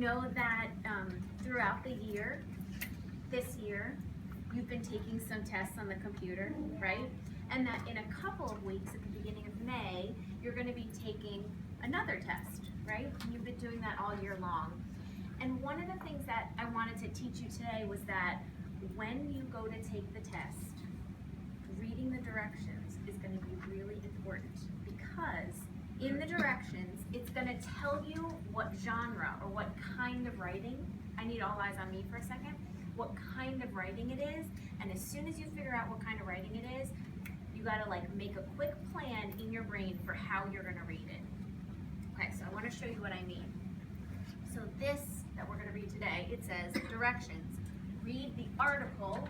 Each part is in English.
know that throughout the year, this year, you've been taking some tests on the computer, right? And that in a couple of weeks at the beginning of May, you're going to be taking another test, right? And you've been doing that all year long. And one of the things that I wanted to teach you today was that when you go to take the test, reading the directions is going to be really important, because in the directions, it's going to tell you what genre or what kind of writing. I need all eyes on me for a second. What kind of writing it is, and as soon as you figure out what kind of writing it is, you got to like make a quick plan in your brain for how you're going to read it. Okay, so I want to show you what I mean. So this that we're going to read today, it says directions. Read the article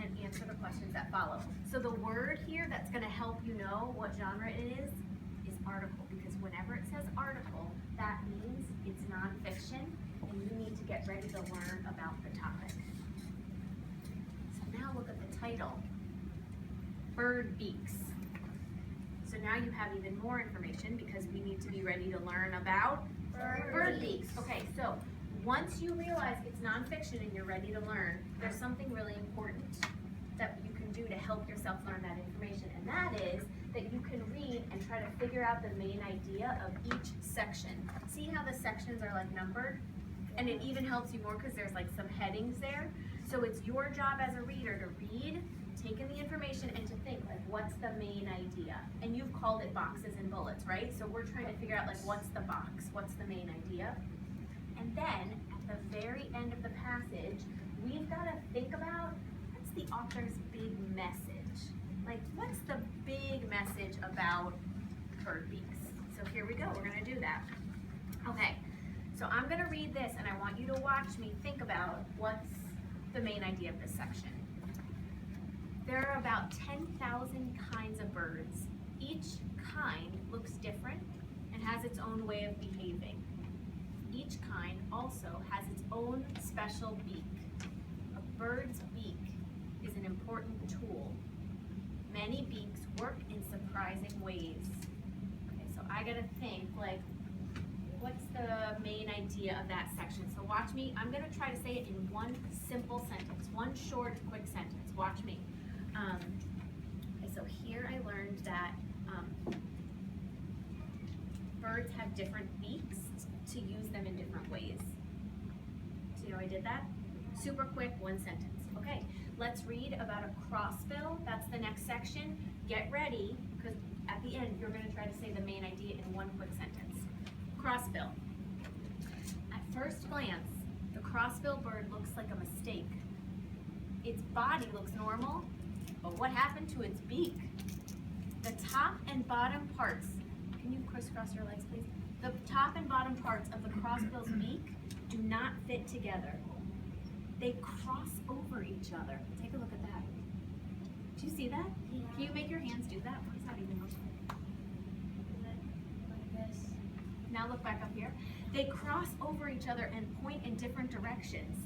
and answer the questions that follow. So the word here that's going to help you know what genre it is article, because whenever it says article, that means it's nonfiction and you need to get ready to learn about the topic. So now look at the title, Bird Beaks. So now you have even more information because we need to be ready to learn about bird beaks. Okay, so once you realize it's nonfiction and you're ready to learn, there's something really important that you can do to help yourself learn that information, and that is that you can read and try to figure out the main idea of each section. See how the sections are like numbered? And it even helps you more because there's like some headings there. So it's your job as a reader to read, take in the information, and to think like, what's the main idea? And you've called it boxes and bullets, right? So we're trying to figure out like, what's the box? What's the main idea? And then at the very end of the passage, we've got to think about, what's the author's big message? Like, what's the big message about bird beaks? So here we go, we're gonna do that. Okay, so I'm gonna read this and I want you to watch me think about what's the main idea of this section. There are about 10,000 kinds of birds. Each kind looks different and has its own way of behaving. Each kind also has its own special beak. A bird's beak is an important tool. Many beaks work in surprising ways. Okay, so I gotta think, like, what's the main idea of that section? So watch me. I'm gonna try to say it in one simple sentence, one short, quick sentence. Watch me. Okay, so here I learned that birds have different beaks to use them in different ways. So you know I did that? Super quick, one sentence. Okay, let's read about a crossbill. That's the next section. Get ready, because at the end you're going to try to say the main idea in one quick sentence. Crossbill. At first glance, the crossbill bird looks like a mistake. Its body looks normal, but what happened to its beak? The top and bottom parts, can you crisscross your legs please? The top and bottom parts of the crossbill's beak do not fit together. They cross over each other. Take a look at that. Do you see that? Yeah. Can you make your hands do that? What does that even look like? Like this. Now look back up here. They cross over each other and point in different directions.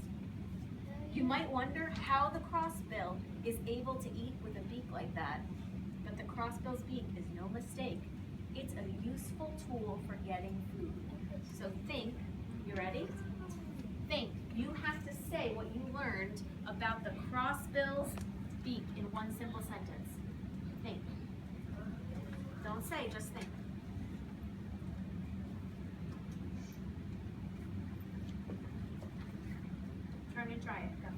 You might wonder how the crossbill is able to eat with a beak like that. But the crossbill's beak is no mistake. It's a useful tool for getting food. So think, you ready? Think. You have to say what you learned about the crossbill's beak in one simple sentence. Think. Don't say, just think. Turn and try it. Go.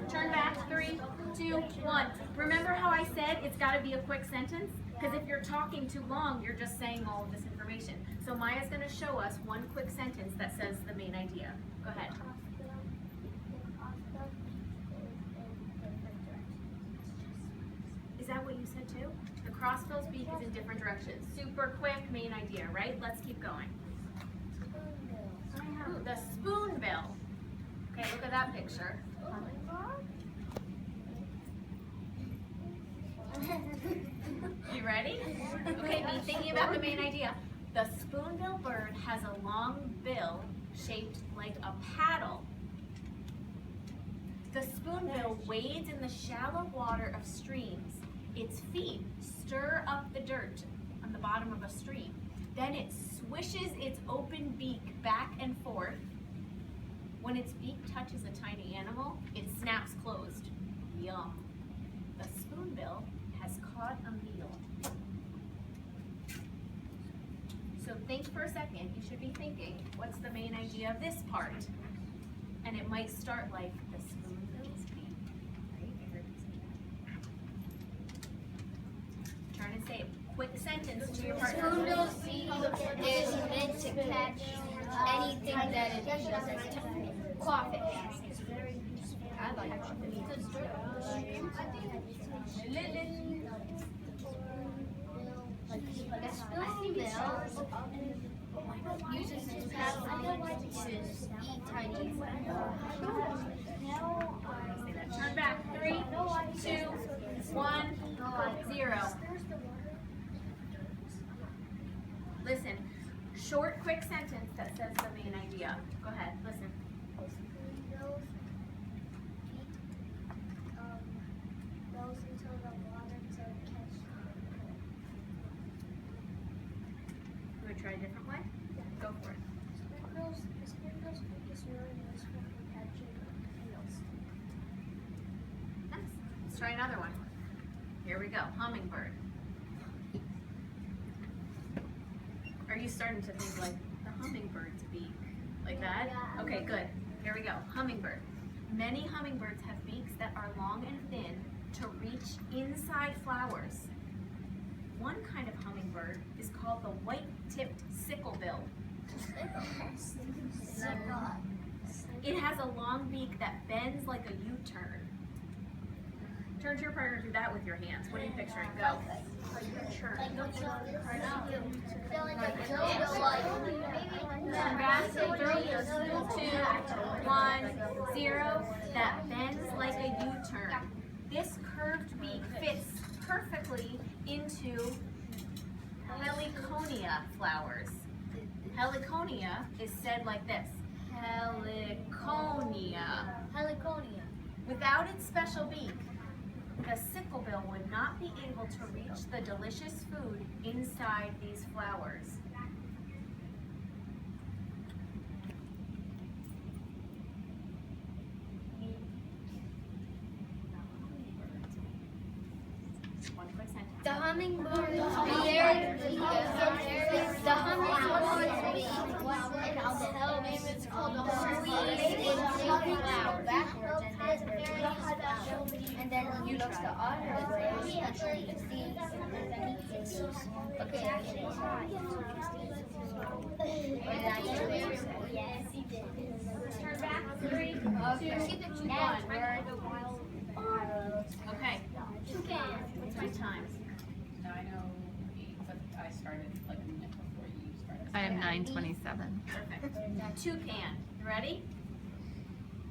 Turn back, 3, 2, 1. Remember how I said it's got to be a quick sentence? Because if you're talking too long, you're just saying all of this information. So Maya's going to show us one quick sentence that says the main idea. Go ahead. Is that what you said too? The crossbill's beak is in different directions. Super quick, main idea, right? Let's keep going. Ooh, the spoonbill. Okay, look at that picture. You ready? Okay, me thinking about the main idea. The spoonbill bird has a long bill shaped like a paddle. The spoonbill wades in the shallow water of streams. Its feet stir up the dirt on the bottom of a stream. Then it swishes its open beak back and forth. When its beak touches a tiny animal, it snaps closed. Yum. The spoonbill has caught a meal. So think for a second. You should be thinking, what's the main idea of this part? And it might start like the spoonbill's beak. Right? Turn and say a quick sentence to your partner. Spoonbill's beak is meant to catch anything that is crawfish. I like it. The spoonbill uses its paddle to eat tiny Turn back. 3, 2, 1, 0. Listen. Short, quick sentence that says the main idea. Go ahead. Listen. Spoonbill's feet goes into the water to catch. You would try a different way? Go for it. Spoonbill's beak is really useful for catching eels. Nice. Let's try another one. Here we go. Hummingbird. Are you starting to think like the hummingbird's beak? Like that? Yeah. Okay, good. Here we go. Hummingbird. Many hummingbirds have beaks that are long and thin to reach inside flowers. One kind of hummingbird is called the white-tipped sicklebill. It has a long beak that bends like a U-turn. Turn to your partner, do that with your hands. What are you picturing? Go. Turn back. 3, 2, 1, 0. That bends like a U-turn. This curved beak fits perfectly into heliconia flowers. Heliconia is said like this. Heliconia. Heliconia. Without its special beak, the sicklebill would not be able to reach the delicious food inside these flowers. One quick sentence. The hummingbird beak. It's called a and then he looks the other way and sees okay. Turn back. 3, 2, 1. Okay. What's my time? Now I know 8, but I started like a minute before you started. I am 9:27. Perfect. Toucan. You ready?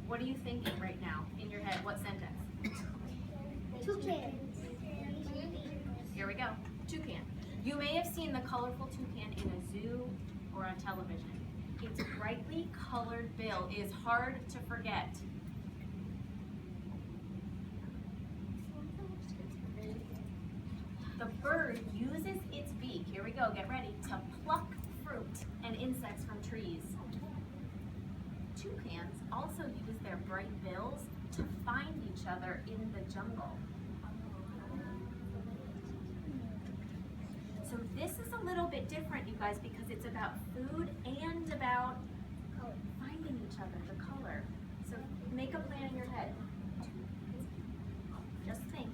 What are you thinking right now in your head? What sentence? Toucan. Here we go. Toucan. You may have seen the colorful toucan in a zoo or on television. Its brightly colored bill is hard to forget. The bird uses its beak, here we go, get ready, to pluck fruit and insects from trees. Toucans also use their bright bills to find each other in the jungle. So this is a little bit different, you guys, because it's about food and about finding each other, the color. So make a plan in your head. Just think.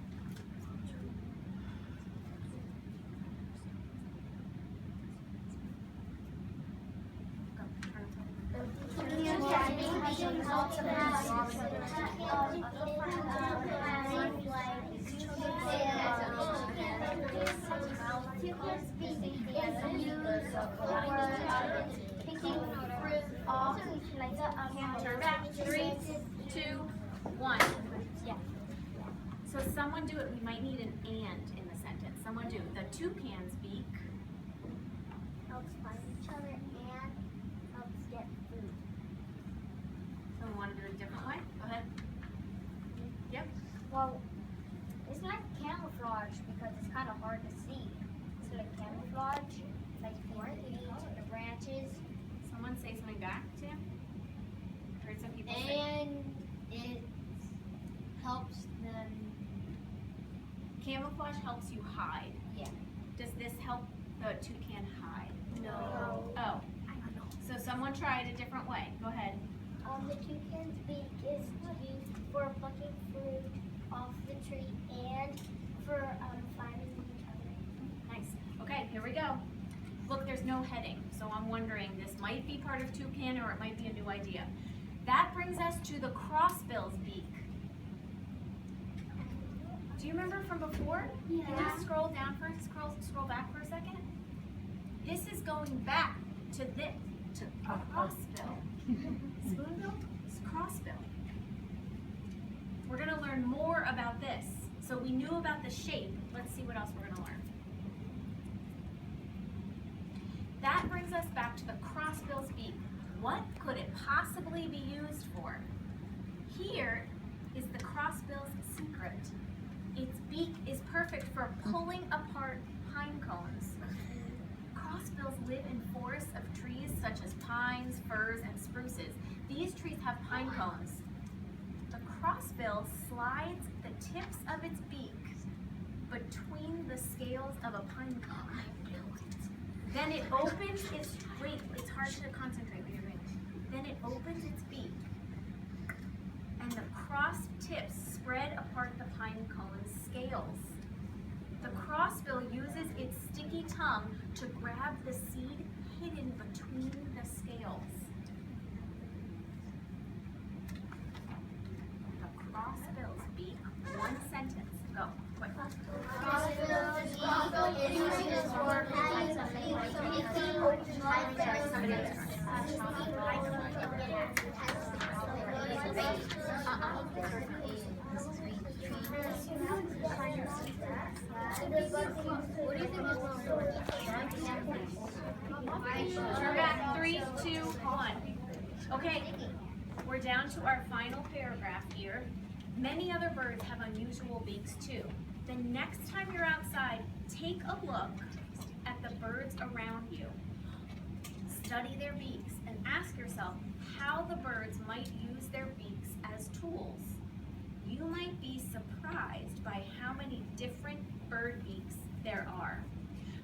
Turn back. 3, 2, 1. Yeah. So someone do it. We might need an and in the sentence. Someone do. The toucan's beak Helps find each other and helps get food. So we want to do it a different way? Go ahead. Well, it's not camouflage because it's kind of hard to see. It's like camouflage, like the leaves and the branches. Someone say something back, Tim? Heard some people say. And it helps them. Camouflage helps you hide. Yeah. Does this help the toucan hide? No. Oh. So someone try it a different way. Go ahead. The toucan's beak is used for plucking fruit off the tree and for finding each other. Nice. Okay, here we go. Look, there's no heading, so I'm wondering this might be part of toucan or it might be a new idea. That brings us to the crossbills beak. Do you remember from before? Yeah. Can you scroll down first? Scroll back for a second. This is going back to a crossbill. Spoonbill? It's crossbill. We're going to learn more about this. So we knew about the shape. Let's see what else we're going to learn. That brings us back to the crossbill's beak. What could it possibly be used for? Here is the crossbill's secret. Its beak is perfect for pulling apart pine cones. Crossbills live in forests of trees such as pines, firs, and spruces. These trees have pine cones. The crossbill slides the tips of its beak between the scales of a pine cone. Then it opens its, wait, it's hard to concentrate when you're doing it. Then it opens its beak, and the crossed tips spread apart the pine cone's scales. The crossbill uses its sticky tongue to grab the seed hidden between the scales. The crossbill's beak, one sentence, go, quick. What do you think is wrong? Turn back, 3, 2, 1. Okay, we're down to our final paragraph here. Many other birds have unusual beaks too. The next time you're outside, take a look at the birds around you. Study their beaks and ask yourself how the birds might use their beaks as tools. You might be surprised by how many different bird beaks there are.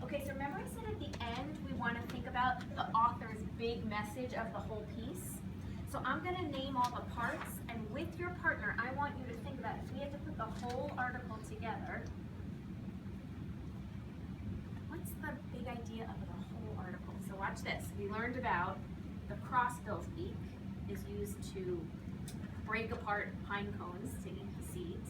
Okay, so remember I said at the end we want to think about the author's big message of the whole piece? So I'm going to name all the parts, and with your partner, I want you to think about if we had to put the whole article together, what's the big idea of the whole article? So watch this. We learned about the crossbill's beak is used to break apart pine cones to eat the seeds.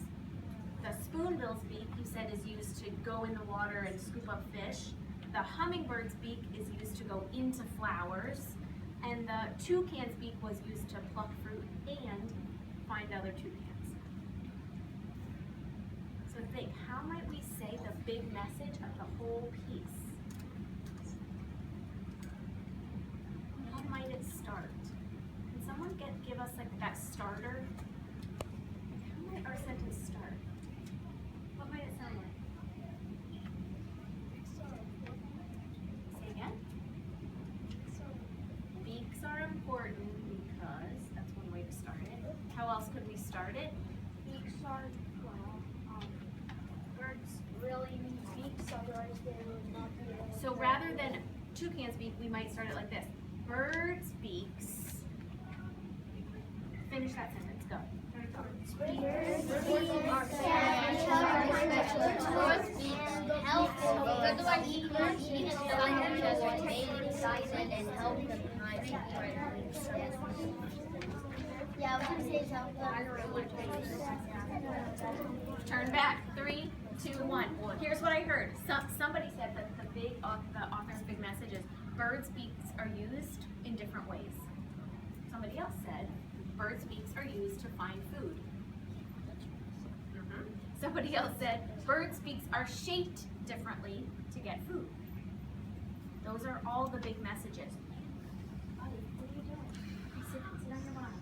The spoonbill's beak, you said, is used to go in the water and scoop up fish. The hummingbird's beak is used to go into flowers. And the toucan's beak was used to pluck fruit and find other toucans. So think, how might we say the big message of the whole piece? How might it start? Can someone give us like that starter? How might our sentence start? What might it sound like? Say again? Beaks are important because that's one way to start it. How else could we start it? Beaks are, birds really need beaks, otherwise they would not be able to. So rather than toucan's beak, we might start it like this. Birds' beaks. Finish that sentence, go. Yeah, I was gonna say help. Turn back, 3, 2, 1. Here's what I heard. Somebody said that the author's big message is birds' beaks are used in different ways. Somebody else said birds' beaks are used to find food. Somebody else said birds' beaks are shaped differently to get food. Those are all the big messages. Buddy, what are you doing? Sit on your bottom.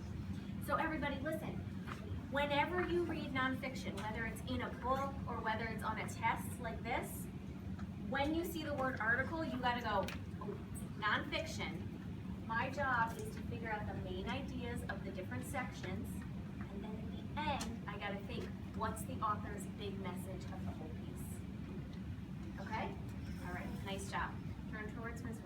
So everybody listen. Whenever you read nonfiction, whether it's in a book or whether it's on a test like this, when you see the word article, you gotta go, oh, nonfiction. My job is to figure out the main ideas of the different sections, and then at the end, I gotta think, what's the author's big message of the whole piece? Okay? All right, nice job. Turn towards Ms.